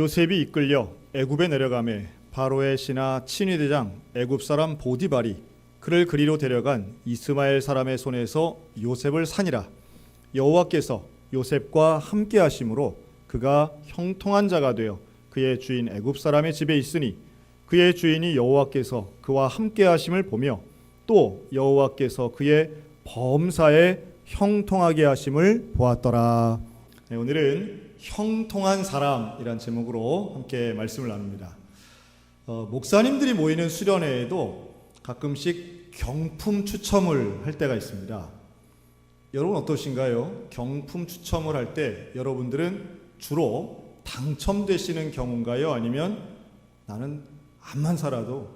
요셉이 이끌려 애굽에 내려가매 바로의 신하 친위대장 애굽 사람 보디발이 그를 그리로 데려간 이스마엘 사람의 손에서 요셉을 산이라. 여호와께서 요셉과 함께 하심으로 그가 형통한 자가 되어 그의 주인 애굽 사람의 집에 있으니 그의 주인이 여호와께서 그와 함께 하심을 보며 또 여호와께서 그의 범사에 형통하게 하심을 보았더라. 네, 오늘은 형통한 사람이란 제목으로 함께 말씀을 나눕니다. 목사님들이 모이는 수련회에도 가끔씩 경품 추첨을 할 때가 있습니다. 여러분 어떠신가요? 경품 추첨을 할 때 여러분들은 주로 당첨되시는 경우인가요? 아니면 나는 암만 살아도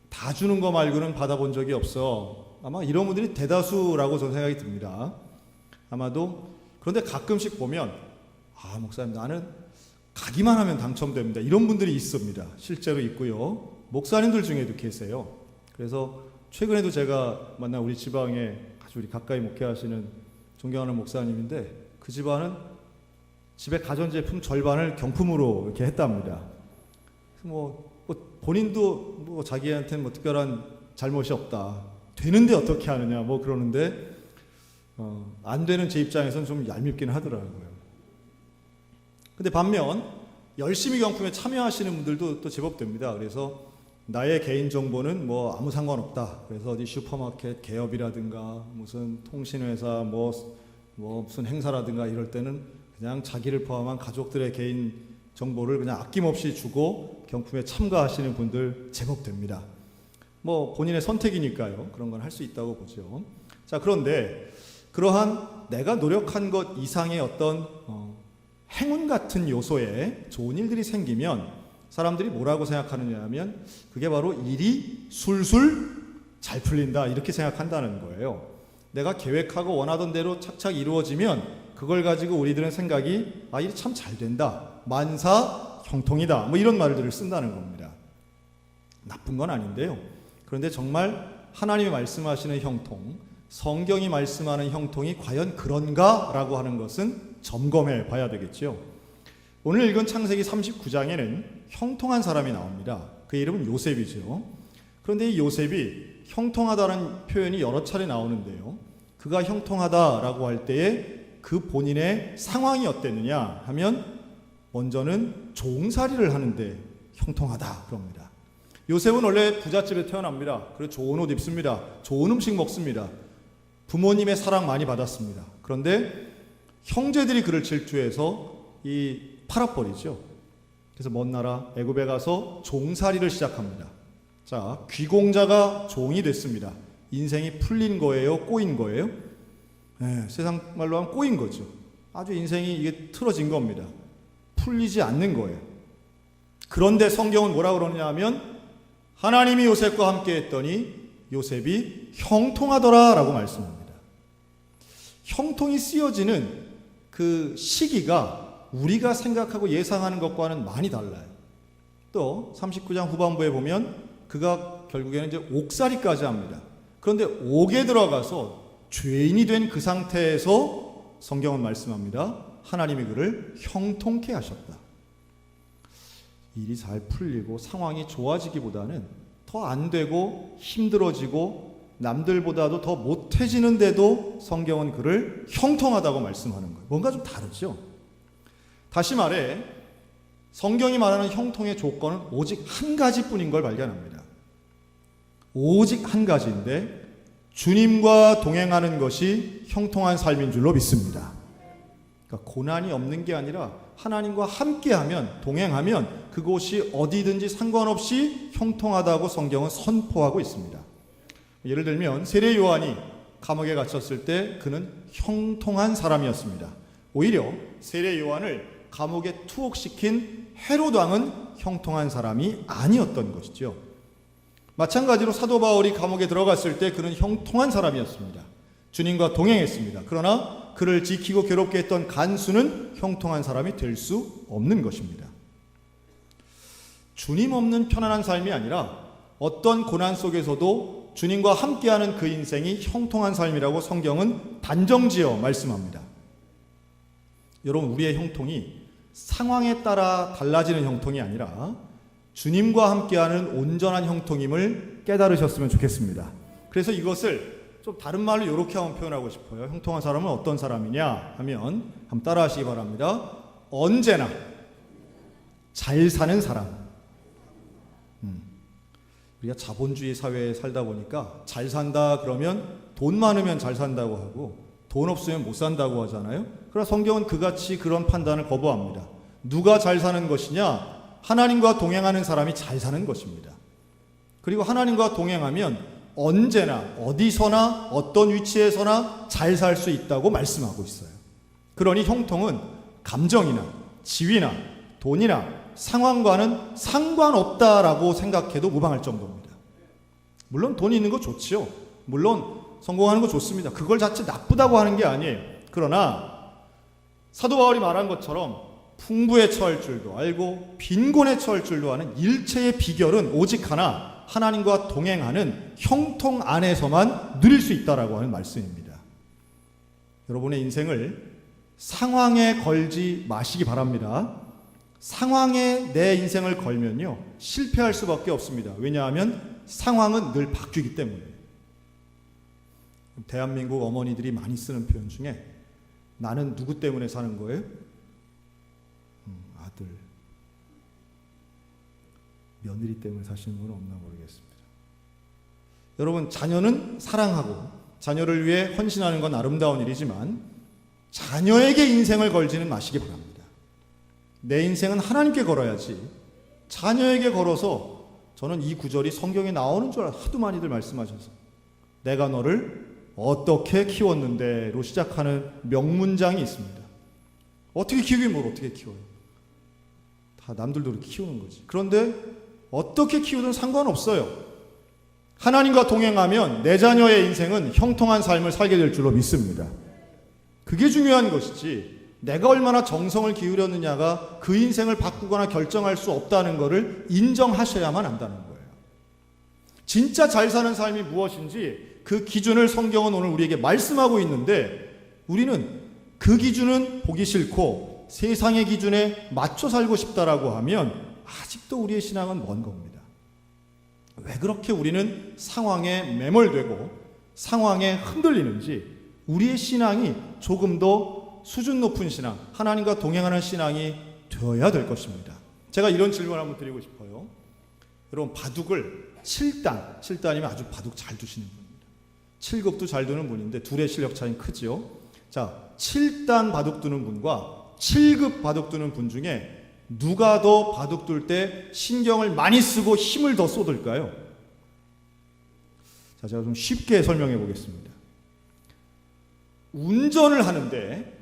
다 주는 거 말고는 받아본 적이 없어. 아마 이런 분들이 대다수라고 저는 생각이 듭니다. 아마도. 그런데 가끔씩 보면 목사님 나는 가기만 하면 당첨됩니다. 이런 분들이 있습니다. 실제로 있고요. 목사님들 중에도 계세요. 그래서 최근에도 제가 만난 우리 지방에 아주 우리 가까이 목회하시는 존경하는 목사님인데 그 집안은 집에 가전제품 절반을 경품으로 이렇게 했답니다. 뭐 본인도 자기한테는 특별한 잘못이 없다. 되는데 어떻게 하느냐 그러는데 안 되는 제 입장에서는 좀 얄밉긴 하더라고요. 근데 반면 열심히 경품에 참여하시는 분들도 또 제법 됩니다. 그래서 나의 개인 정보는 아무 상관없다. 그래서 어디 슈퍼마켓 개업이라든가 무슨 통신회사 무슨 행사라든가 이럴 때는 그냥 자기를 포함한 가족들의 개인 정보를 그냥 아낌없이 주고 경품에 참가하시는 분들 제법 됩니다. 본인의 선택이니까요. 그런 건 할 수 있다고 보죠. 자, 그런데 그러한 내가 노력한 것 이상의 어떤 행운 같은 요소에 좋은 일들이 생기면 사람들이 뭐라고 생각하느냐 하면 그게 바로 일이 술술 잘 풀린다 이렇게 생각한다는 거예요. 내가 계획하고 원하던 대로 착착 이루어지면 그걸 가지고 우리들은 생각이 일이 참 잘 된다. 만사 형통이다. 이런 말들을 쓴다는 겁니다. 나쁜 건 아닌데요. 그런데 정말 하나님이 말씀하시는 형통, 성경이 말씀하는 형통이 과연 그런가라고 하는 것은 점검해 봐야 되겠죠. 오늘 읽은 창세기 39장에는 형통한 사람이 나옵니다. 그 이름은 요셉이죠. 그런데 이 요셉이 형통하다는 표현이 여러 차례 나오는데요. 그가 형통하다라고 할 때에 그 본인의 상황이 어땠느냐 하면 먼저는 종살이를 하는데 형통하다 그럽니다. 요셉은 원래 부잣집에 태어납니다. 그래서 좋은 옷 입습니다. 좋은 음식 먹습니다. 부모님의 사랑 많이 받았습니다. 그런데 형제들이 그를 질투해서 팔아버리죠. 그래서 먼 나라 애굽에 가서 종살이를 시작합니다. 자, 귀공자가 종이 됐습니다. 인생이 풀린 거예요? 꼬인 거예요? 세상 말로 하면 꼬인 거죠. 아주 인생이 이게 틀어진 겁니다. 풀리지 않는 거예요. 그런데 성경은 뭐라 그러느냐 하면 하나님이 요셉과 함께 했더니 요셉이 형통하더라 라고 말씀합니다. 형통이 쓰여지는 그 시기가 우리가 생각하고 예상하는 것과는 많이 달라요. 또 39장 후반부에 보면 그가 결국에는 이제 옥살이까지 합니다. 그런데 옥에 들어가서 죄인이 된 그 상태에서 성경은 말씀합니다. 하나님이 그를 형통케 하셨다. 일이 잘 풀리고 상황이 좋아지기보다는 더 안 되고 힘들어지고 남들보다도 더 못해지는데도 성경은 그를 형통하다고 말씀하는 거예요. 뭔가 좀 다르죠? 다시 말해 성경이 말하는 형통의 조건은 오직 한 가지뿐인 걸 발견합니다. 오직 한 가지인데 주님과 동행하는 것이 형통한 삶인 줄로 믿습니다. 그러니까 고난이 없는 게 아니라 하나님과 함께하면 동행하면 그곳이 어디든지 상관없이 형통하다고 성경은 선포하고 있습니다. 예를 들면 세례 요한이 감옥에 갇혔을 때 그는 형통한 사람이었습니다. 오히려 세례 요한을 감옥에 투옥시킨 헤롯 왕은 형통한 사람이 아니었던 것이죠. 마찬가지로 사도 바울이 감옥에 들어갔을 때 그는 형통한 사람이었습니다. 주님과 동행했습니다. 그러나 그를 지키고 괴롭게 했던 간수는 형통한 사람이 될 수 없는 것입니다. 주님 없는 편안한 삶이 아니라 어떤 고난 속에서도 주님과 함께하는 그 인생이 형통한 삶이라고 성경은 단정지어 말씀합니다. 여러분, 우리의 형통이 상황에 따라 달라지는 형통이 아니라 주님과 함께하는 온전한 형통임을 깨달으셨으면 좋겠습니다. 그래서 이것을 좀 다른 말로 이렇게 한번 표현하고 싶어요. 형통한 사람은 어떤 사람이냐 하면 한번 따라하시기 바랍니다. 언제나 잘 사는 사람. 우리가 자본주의 사회에 살다 보니까 잘 산다 그러면 돈 많으면 잘 산다고 하고 돈 없으면 못 산다고 하잖아요. 그러나 성경은 그같이 그런 판단을 거부합니다. 누가 잘 사는 것이냐? 하나님과 동행하는 사람이 잘 사는 것입니다. 그리고 하나님과 동행하면 언제나 어디서나 어떤 위치에서나 잘 살 수 있다고 말씀하고 있어요. 그러니 형통은 감정이나 지위나 돈이나 상황과는 상관없다라고 생각해도 무방할 정도입니다. 물론 돈 있는 거 좋지요. 물론 성공하는 거 좋습니다. 그걸 자체 나쁘다고 하는 게 아니에요. 그러나 사도 바울이 말한 것처럼 풍부에 처할 줄도 알고 빈곤에 처할 줄도 아는 일체의 비결은 오직 하나, 하나님과 동행하는 형통 안에서만 누릴 수 있다라고 하는 말씀입니다. 여러분의 인생을 상황에 걸지 마시기 바랍니다. 상황에 내 인생을 걸면요 실패할 수밖에 없습니다. 왜냐하면 상황은 늘 바뀌기 때문에. 대한민국 어머니들이 많이 쓰는 표현 중에 나는 누구 때문에 사는 거예요? 아들, 며느리 때문에 사시는 분은 없나 모르겠습니다. 여러분, 자녀는 사랑하고 자녀를 위해 헌신하는 건 아름다운 일이지만 자녀에게 인생을 걸지는 마시기 바랍니다. 내 인생은 하나님께 걸어야지 자녀에게 걸어서, 저는 이 구절이 성경에 나오는 줄 알아요. 하도 많이들 말씀하셔서 내가 너를 어떻게 키웠는데로 시작하는 명문장이 있습니다. 어떻게 키우긴 뭘 어떻게 키워요. 다 남들도 그렇게 키우는 거지. 그런데 어떻게 키우든 상관없어요. 하나님과 동행하면 내 자녀의 인생은 형통한 삶을 살게 될 줄로 믿습니다. 그게 중요한 것이지 내가 얼마나 정성을 기울였느냐가 그 인생을 바꾸거나 결정할 수 없다는 것을 인정하셔야만 한다는 거예요. 진짜 잘 사는 삶이 무엇인지 그 기준을 성경은 오늘 우리에게 말씀하고 있는데 우리는 그 기준은 보기 싫고 세상의 기준에 맞춰 살고 싶다라고 하면 아직도 우리의 신앙은 먼 겁니다. 왜 그렇게 우리는 상황에 매몰되고 상황에 흔들리는지 우리의 신앙이 조금 더 수준 높은 신앙, 하나님과 동행하는 신앙이 되어야 될 것입니다. 제가 이런 질문을 한번 드리고 싶어요. 여러분, 바둑을 7단이면 아주 바둑 잘 두시는 분입니다. 7급도 잘 두는 분인데 둘의 실력 차이는 크죠. 자, 7단 바둑 두는 분과 7급 바둑 두는 분 중에 누가 더 바둑 둘 때 신경을 많이 쓰고 힘을 더 쏟을까요? 자, 제가 좀 쉽게 설명해 보겠습니다. 운전을 하는데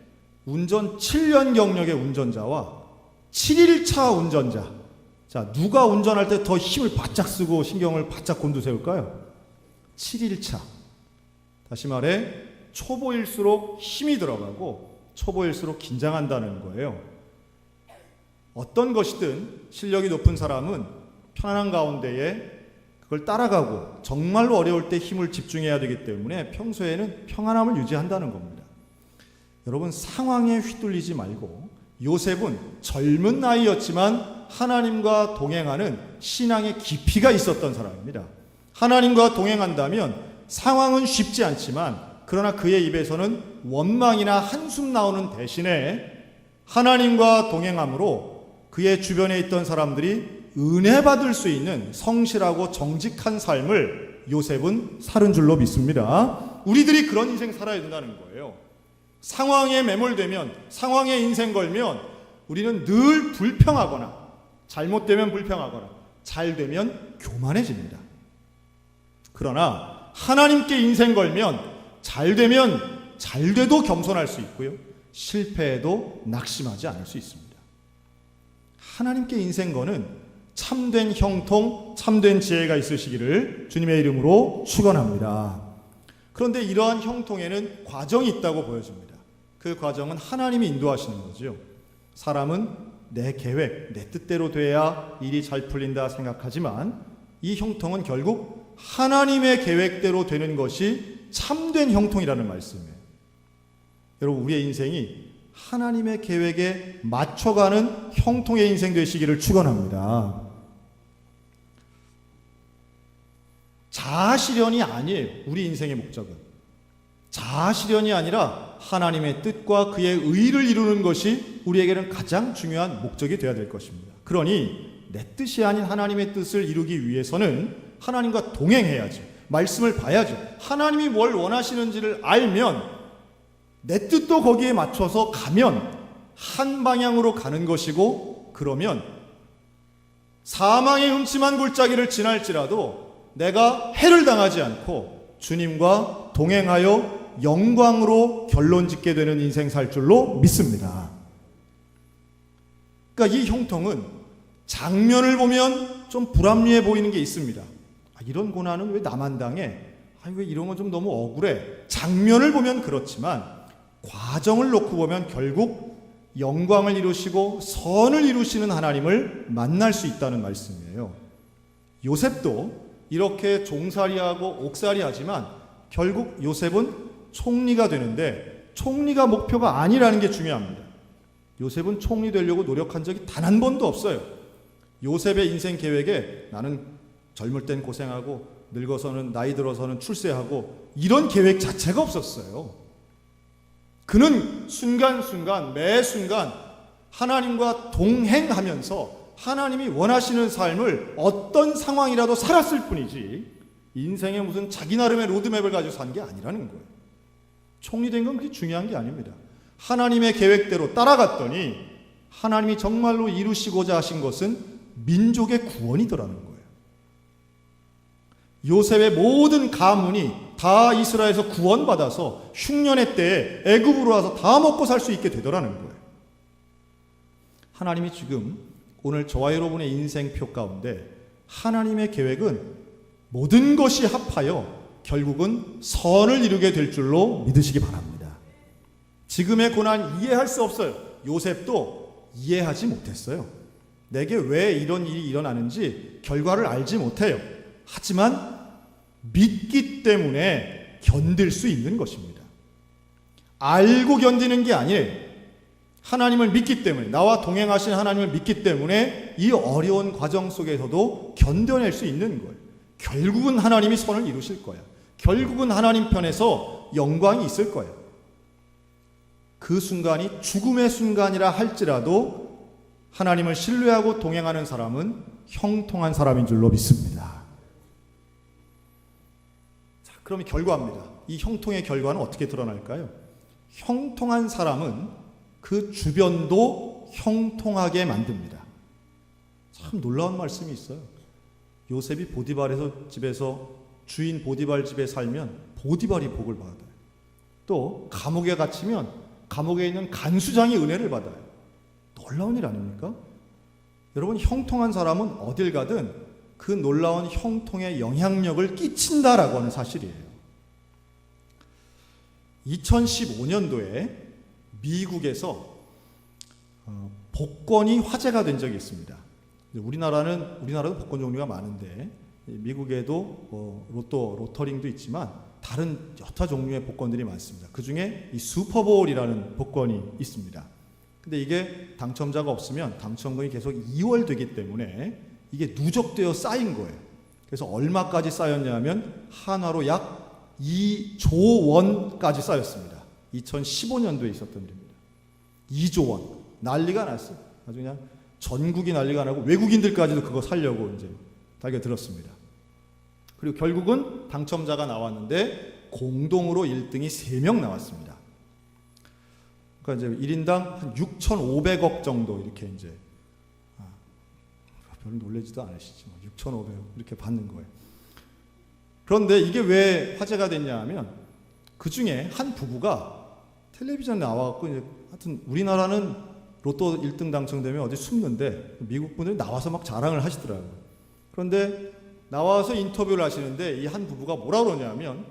운전 7년 경력의 운전자와 7일차 운전자, 자, 누가 운전할 때 더 힘을 바짝 쓰고 신경을 바짝 곤두세울까요? 7일차. 다시 말해 초보일수록 힘이 들어가고 초보일수록 긴장한다는 거예요. 어떤 것이든 실력이 높은 사람은 편안한 가운데에 그걸 따라가고 정말로 어려울 때 힘을 집중해야 되기 때문에 평소에는 평안함을 유지한다는 겁니다. 여러분, 상황에 휘둘리지 말고, 요셉은 젊은 나이였지만 하나님과 동행하는 신앙의 깊이가 있었던 사람입니다. 하나님과 동행한다면 상황은 쉽지 않지만 그러나 그의 입에서는 원망이나 한숨 나오는 대신에 하나님과 동행함으로 그의 주변에 있던 사람들이 은혜 받을 수 있는 성실하고 정직한 삶을 요셉은 살은 줄로 믿습니다. 우리들이 그런 인생 살아야 된다는 거예요. 상황에 매몰되면, 상황에 인생 걸면 우리는 늘 불평하거나, 잘못되면 불평하거나, 잘되면 교만해집니다. 그러나 하나님께 인생 걸면 잘되면 잘돼도 겸손할 수 있고요, 실패해도 낙심하지 않을 수 있습니다. 하나님께 인생 거는 참된 형통, 참된 지혜가 있으시기를 주님의 이름으로 축원합니다. 그런데 이러한 형통에는 과정이 있다고 보여집니다. 그 과정은 하나님이 인도하시는 거죠. 사람은 내 계획, 내 뜻대로 돼야 일이 잘 풀린다 생각하지만 이 형통은 결국 하나님의 계획대로 되는 것이 참된 형통이라는 말씀이에요. 여러분, 우리의 인생이 하나님의 계획에 맞춰가는 형통의 인생 되시기를 축원합니다. 자아실현이 아니에요. 우리 인생의 목적은. 자아실현이 아니라 하나님의 뜻과 그의 의를 이루는 것이 우리에게는 가장 중요한 목적이 되어야 될 것입니다. 그러니 내 뜻이 아닌 하나님의 뜻을 이루기 위해서는 하나님과 동행해야죠. 말씀을 봐야죠. 하나님이 뭘 원하시는지를 알면 내 뜻도 거기에 맞춰서 가면 한 방향으로 가는 것이고, 그러면 사망의 음침한 골짜기를 지날지라도 내가 해를 당하지 않고 주님과 동행하여 영광으로 결론짓게 되는 인생 살 줄로 믿습니다. 그러니까 이 형통은 장면을 보면 좀 불합리해 보이는 게 있습니다. 이런 고난은 왜 나만 당해? 왜 이런 건 좀 너무 억울해? 장면을 보면 그렇지만 과정을 놓고 보면 결국 영광을 이루시고 선을 이루시는 하나님을 만날 수 있다는 말씀이에요. 요셉도 이렇게 종살이하고 옥살이하지만 결국 요셉은 총리가 되는데 총리가 목표가 아니라는 게 중요합니다. 요셉은 총리 되려고 노력한 적이 단 한 번도 없어요. 요셉의 인생 계획에 나는 젊을 땐 고생하고 늙어서는 나이 들어서는 출세하고 이런 계획 자체가 없었어요. 그는 순간순간 매 순간 하나님과 동행하면서 하나님이 원하시는 삶을 어떤 상황이라도 살았을 뿐이지 인생에 무슨 자기 나름의 로드맵을 가지고 산 게 아니라는 거예요. 총리된 건 그렇게 중요한 게 아닙니다. 하나님의 계획대로 따라갔더니 하나님이 정말로 이루시고자 하신 것은 민족의 구원이더라는 거예요. 요셉의 모든 가문이 다 이스라엘에서 구원받아서 흉년의 때에 애굽으로 와서 다 먹고 살 수 있게 되더라는 거예요. 하나님이 지금 오늘 저와 여러분의 인생표 가운데 하나님의 계획은 모든 것이 합하여 결국은 선을 이루게 될 줄로 믿으시기 바랍니다. 지금의 고난 이해할 수 없어요. 요셉도 이해하지 못했어요. 내게 왜 이런 일이 일어나는지 결과를 알지 못해요. 하지만 믿기 때문에 견딜 수 있는 것입니다. 알고 견디는 게 아니에요. 하나님을 믿기 때문에, 나와 동행하신 하나님을 믿기 때문에 이 어려운 과정 속에서도 견뎌낼 수 있는 거예요. 결국은 하나님이 선을 이루실 거야. 결국은 하나님 편에서 영광이 있을 거예요. 그 순간이 죽음의 순간이라 할지라도 하나님을 신뢰하고 동행하는 사람은 형통한 사람인 줄로 믿습니다. 자, 그럼 결과입니다. 이 형통의 결과는 어떻게 드러날까요? 형통한 사람은 그 주변도 형통하게 만듭니다. 참 놀라운 말씀이 있어요. 요셉이 보디발에서 집에서 주인 보디발 집에 살면 보디발이 복을 받아요. 또 감옥에 갇히면 감옥에 있는 간수장이 은혜를 받아요. 놀라운 일 아닙니까? 여러분, 형통한 사람은 어딜 가든 그 놀라운 형통의 영향력을 끼친다라고 하는 사실이에요. 2015년도에 미국에서 복권이 화제가 된 적이 있습니다. 우리나라도 복권 종류가 많은데 미국에도 로터링도 있지만 다른 여타 종류의 복권들이 많습니다. 그 중에 이 슈퍼볼이라는 복권이 있습니다. 근데 이게 당첨자가 없으면 당첨금이 계속 이월되기 때문에 이게 누적되어 쌓인 거예요. 그래서 얼마까지 쌓였냐면 한화로 약 2조 원까지 쌓였습니다. 2015년도에 있었던 일입니다. 2조 원. 난리가 났어요. 아주 그냥 전국이 난리가 나고 외국인들까지도 그거 살려고 이제 달겨들었습니다. 그리고 결국은 당첨자가 나왔는데 공동으로 1등이 3명 나왔습니다. 그러니까 이제 1인당 한 6,500억 정도 이렇게 이제 별로 놀라지도 않으시죠. 6,500억 이렇게 받는 거예요. 그런데 이게 왜 화제가 됐냐 하면 그 중에 한 부부가 텔레비전에 나와갖고 이제 하여튼 우리나라는 로또 1등 당첨되면 어디 숨는데 미국 분들이 나와서 막 자랑을 하시더라고요. 그런데 나와서 인터뷰를 하시는데 이 한 부부가 뭐라 그러냐면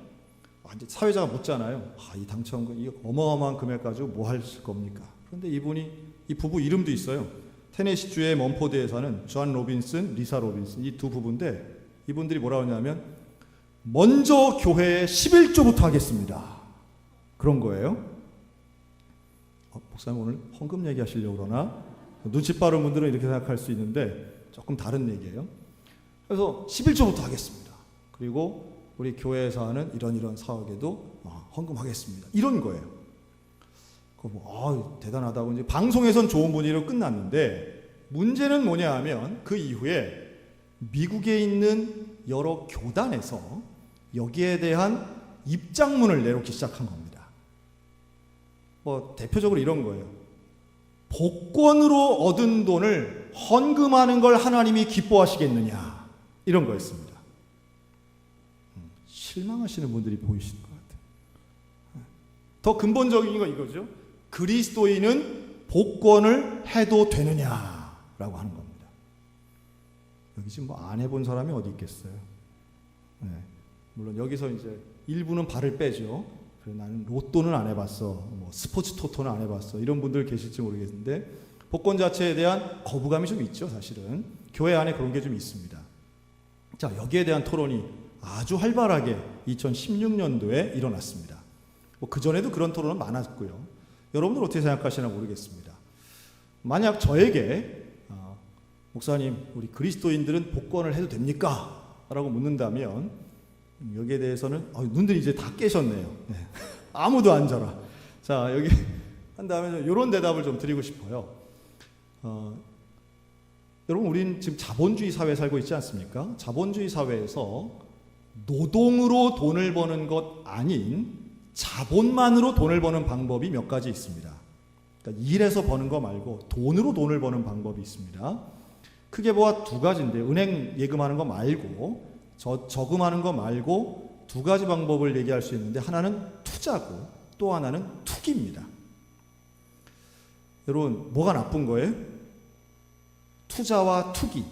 이제 사회자가 묻잖아요. 이 당첨금 이 어마어마한 금액 가지고 뭐 할 겁니까? 그런데 이 부부 이름도 있어요. 테네시주의 멈포드에 사는 존 로빈슨, 리사 로빈슨 이 두 부부인데 이분들이 뭐라 그러냐면 먼저 교회에 11조부터 하겠습니다. 그런 거예요. 목사님 오늘 헌금 얘기하시려고 그러나? 눈치 빠른 분들은 이렇게 생각할 수 있는데 조금 다른 얘기예요. 그래서 11조부터 하겠습니다. 그리고 우리 교회에서 하는 이런 사역에도 헌금하겠습니다. 이런 거예요. 대단하다고 이제 방송에선 좋은 분위기로 끝났는데 문제는 뭐냐 하면 그 이후에 미국에 있는 여러 교단에서 여기에 대한 입장문을 내놓기 시작한 겁니다. 대표적으로 이런 거예요. 복권으로 얻은 돈을 헌금하는 걸 하나님이 기뻐하시겠느냐, 이런 거였습니다. 실망하시는 분들이 보이시는 것 같아요. 더 근본적인 건 이거죠. 그리스도인은 복권을 해도 되느냐라고 하는 겁니다. 여기 지금 안 해본 사람이 어디 있겠어요. 네. 물론 여기서 이제 일부는 발을 빼죠. 그래, 나는 로또는 안 해봤어, 스포츠 토토는 안 해봤어, 이런 분들 계실지 모르겠는데 복권 자체에 대한 거부감이 좀 있죠. 사실은 교회 안에 그런 게 좀 있습니다. 자, 여기에 대한 토론이 아주 활발하게 2016년도에 일어났습니다. 그전에도 그런 토론은 많았고요. 여러분들 어떻게 생각하시나 모르겠습니다. 만약 저에게 목사님, 우리 그리스도인들은 복권을 해도 됩니까? 라고 묻는다면 여기에 대해서는 눈들이 이제 다 깨셨네요. 네. 아무도 안 자라. 자, 여기 한 다음에 이런 대답을 좀 드리고 싶어요. 여러분, 우린 지금 자본주의 사회에 살고 있지 않습니까? 자본주의 사회에서 노동으로 돈을 버는 것 아닌 자본만으로 돈을 버는 방법이 몇 가지 있습니다. 그러니까 일해서 버는 거 말고 돈으로 돈을 버는 방법이 있습니다. 크게 보아 두 가지인데요. 은행 예금하는 거 말고 저금하는 거 말고 두 가지 방법을 얘기할 수 있는데, 하나는 투자고 또 하나는 투기입니다. 여러분, 뭐가 나쁜 거예요? 투자와 투기.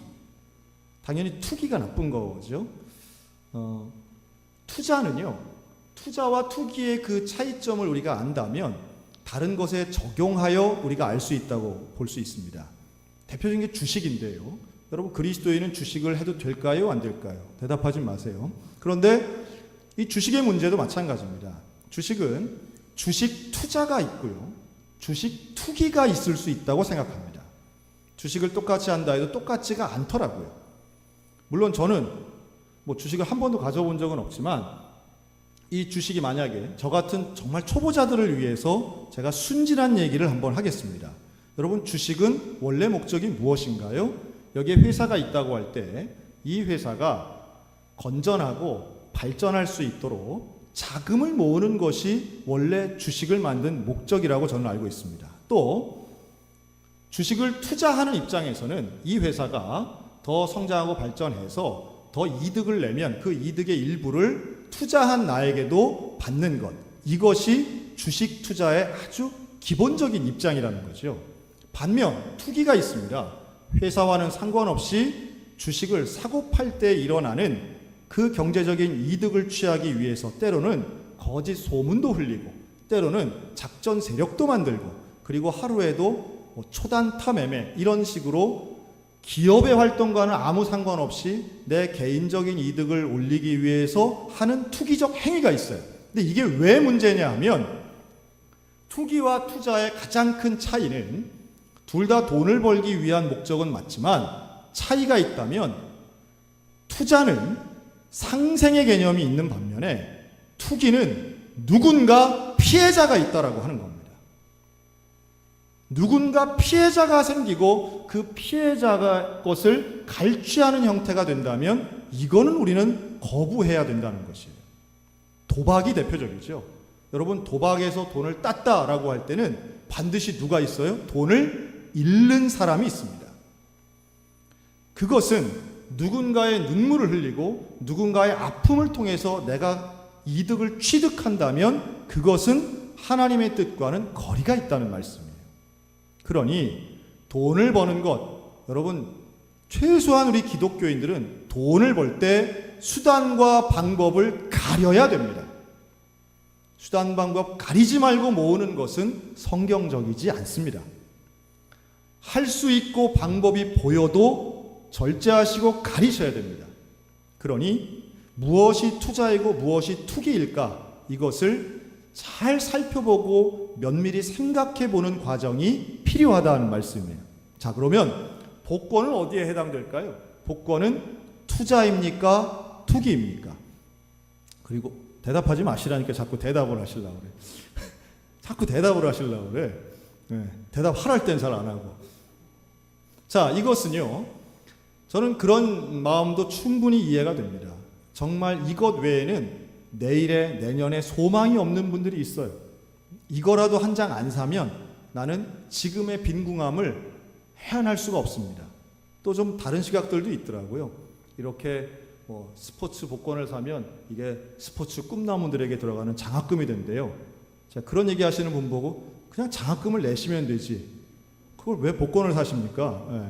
당연히 투기가 나쁜 거죠. 투자는요, 투자와 투기의 그 차이점을 우리가 안다면 다른 것에 적용하여 우리가 알 수 있다고 볼 수 있습니다. 대표적인 게 주식인데요. 여러분, 그리스도인은 주식을 해도 될까요? 안 될까요? 대답하지 마세요. 그런데 이 주식의 문제도 마찬가지입니다. 주식은 주식 투자가 있고요, 주식 투기가 있을 수 있다고 생각합니다. 주식을 똑같이 한다 해도 똑같지가 않더라고요. 물론 저는 주식을 한 번도 가져본 적은 없지만 이 주식이 만약에 저 같은 정말 초보자들을 위해서 제가 순진한 얘기를 한번 하겠습니다. 여러분, 주식은 원래 목적이 무엇인가요? 여기에 회사가 있다고 할 때 이 회사가 건전하고 발전할 수 있도록 자금을 모으는 것이 원래 주식을 만든 목적이라고 저는 알고 있습니다. 또 주식을 투자하는 입장에서는 이 회사가 더 성장하고 발전해서 더 이득을 내면 그 이득의 일부를 투자한 나에게도 받는 것, 이것이 주식 투자의 아주 기본적인 입장이라는 거죠. 반면 투기가 있습니다. 회사와는 상관없이 주식을 사고 팔 때 일어나는 그 경제적인 이득을 취하기 위해서 때로는 거짓 소문도 흘리고 때로는 작전 세력도 만들고, 그리고 하루에도 초단타 매매, 이런 식으로 기업의 활동과는 아무 상관없이 내 개인적인 이득을 올리기 위해서 하는 투기적 행위가 있어요. 근데 이게 왜 문제냐 하면, 투기와 투자의 가장 큰 차이는 둘 다 돈을 벌기 위한 목적은 맞지만 차이가 있다면, 투자는 상생의 개념이 있는 반면에 투기는 누군가 피해자가 있다라고 하는 겁니다. 누군가 피해자가 생기고 그 피해자가 것을 갈취하는 형태가 된다면 이거는 우리는 거부해야 된다는 것이에요. 도박이 대표적이죠. 여러분, 도박에서 돈을 땄다라고 할 때는 반드시 누가 있어요? 돈을 잃는 사람이 있습니다. 그것은 누군가의 눈물을 흘리고 누군가의 아픔을 통해서 내가 이득을 취득한다면 그것은 하나님의 뜻과는 거리가 있다는 말씀이에요. 그러니 돈을 버는 것, 여러분, 최소한 우리 기독교인들은 돈을 벌 때 수단과 방법을 가려야 됩니다. 수단 방법 가리지 말고 모으는 것은 성경적이지 않습니다. 할 수 있고 방법이 보여도 절제하시고 가리셔야 됩니다. 그러니 무엇이 투자이고 무엇이 투기일까, 이것을 잘 살펴보고 면밀히 생각해 보는 과정이 필요하다는 말씀이에요. 자, 그러면 복권은 어디에 해당될까요? 복권은 투자입니까? 투기입니까? 그리고 대답하지 마시라니까 자꾸 대답을 하시려고 그래. 자꾸 대답을 하시려고 그래. 네, 대답하랄 땐 잘 안 하고. 자, 이것은요, 저는 그런 마음도 충분히 이해가 됩니다. 정말 이것 외에는 내일에 내년에 소망이 없는 분들이 있어요. 이거라도 한 장 안 사면 나는 지금의 빈궁함을 헤아날 수가 없습니다. 또 좀 다른 시각들도 있더라고요. 이렇게 스포츠 복권을 사면 이게 스포츠 꿈나무들에게 들어가는 장학금이 된대요. 자, 그런 얘기 하시는 분 보고 그냥 장학금을 내시면 되지, 그걸 왜 복권을 사십니까?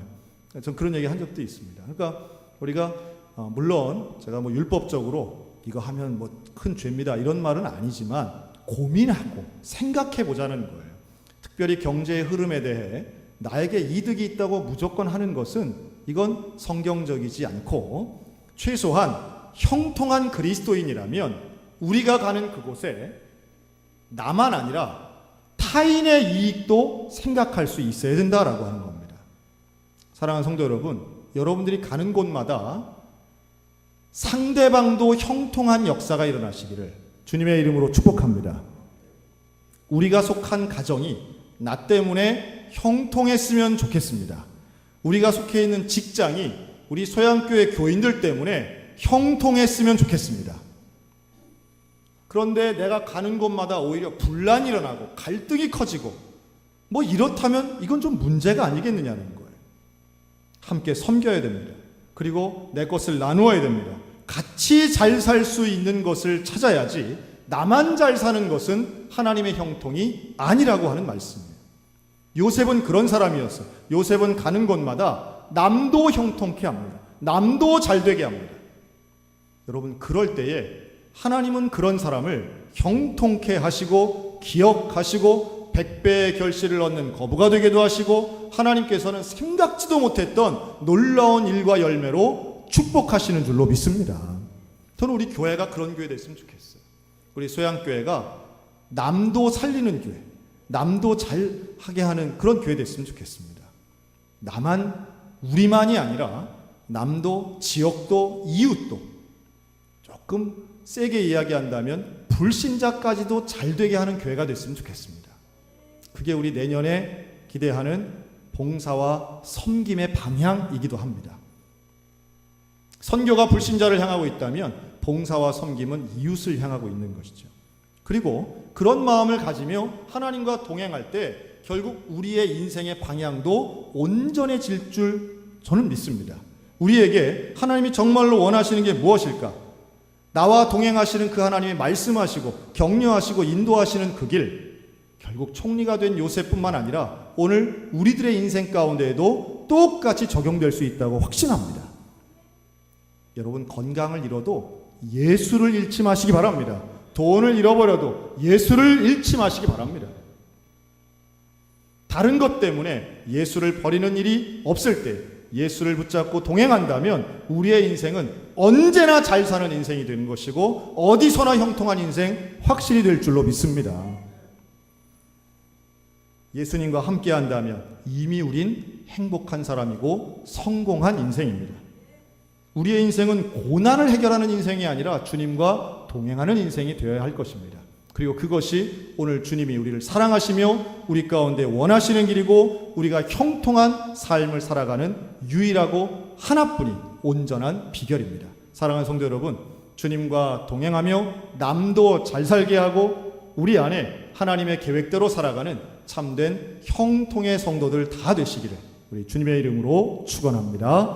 네. 전 그런 얘기 한 적도 있습니다. 그러니까 우리가 물론 제가 율법적으로 이거 하면 큰 죄입니다 이런 말은 아니지만 고민하고 생각해 보자는 거예요. 특별히 경제의 흐름에 대해 나에게 이득이 있다고 무조건 하는 것은 이건 성경적이지 않고, 최소한 형통한 그리스도인이라면 우리가 가는 그곳에 나만 아니라 타인의 이익도 생각할 수 있어야 된다라고 하는 겁니다. 사랑하는 성도 여러분, 여러분들이 가는 곳마다 상대방도 형통한 역사가 일어나시기를 주님의 이름으로 축복합니다. 우리가 속한 가정이 나 때문에 형통했으면 좋겠습니다. 우리가 속해 있는 직장이 우리 소양교회 교인들 때문에 형통했으면 좋겠습니다. 그런데 내가 가는 곳마다 오히려 분란이 일어나고 갈등이 커지고 이렇다면 이건 좀 문제가 아니겠느냐는 거예요. 함께 섬겨야 됩니다. 그리고 내 것을 나누어야 됩니다. 같이 잘 살 수 있는 것을 찾아야지 나만 잘 사는 것은 하나님의 형통이 아니라고 하는 말씀이에요. 요셉은 그런 사람이었어요. 요셉은 가는 곳마다 남도 형통케 합니다. 남도 잘 되게 합니다. 여러분, 그럴 때에 하나님은 그런 사람을 형통케 하시고 기억하시고 100배의 결실을 얻는 거부가 되게도 하시고, 하나님께서는 생각지도 못했던 놀라운 일과 열매로 축복하시는 줄로 믿습니다. 저는 우리 교회가 그런 교회 됐으면 좋겠어요. 우리 소양교회가 남도 살리는 교회, 남도 잘하게 하는 그런 교회 됐으면 좋겠습니다. 우리만이 아니라 남도, 지역도, 이웃도, 조금 세게 이야기한다면 불신자까지도 잘 되게 하는 교회가 됐으면 좋겠습니다. 그게 우리 내년에 기대하는 봉사와 섬김의 방향이기도 합니다. 선교가 불신자를 향하고 있다면 봉사와 섬김은 이웃을 향하고 있는 것이죠. 그리고 그런 마음을 가지며 하나님과 동행할 때 결국 우리의 인생의 방향도 온전해질 줄 저는 믿습니다. 우리에게 하나님이 정말로 원하시는 게 무엇일까? 나와 동행하시는 그 하나님이 말씀하시고 격려하시고 인도하시는 그 길, 결국 총리가 된 요셉뿐만 아니라 오늘 우리들의 인생 가운데에도 똑같이 적용될 수 있다고 확신합니다. 여러분, 건강을 잃어도 예수를 잃지 마시기 바랍니다. 돈을 잃어버려도 예수를 잃지 마시기 바랍니다. 다른 것 때문에 예수를 버리는 일이 없을 때 예수를 붙잡고 동행한다면 우리의 인생은 언제나 잘 사는 인생이 되는 것이고 어디서나 형통한 인생 확실히 될 줄로 믿습니다. 예수님과 함께 한다면 이미 우린 행복한 사람이고 성공한 인생입니다. 우리의 인생은 고난을 해결하는 인생이 아니라 주님과 동행하는 인생이 되어야 할 것입니다. 그리고 그것이 오늘 주님이 우리를 사랑하시며 우리 가운데 원하시는 길이고 우리가 형통한 삶을 살아가는 유일하고 하나뿐인 온전한 비결입니다. 사랑하는 성도 여러분, 주님과 동행하며 남도 잘 살게 하고 우리 안에 하나님의 계획대로 살아가는 참된 형통의 성도들 다 되시기를 우리 주님의 이름으로 축원합니다.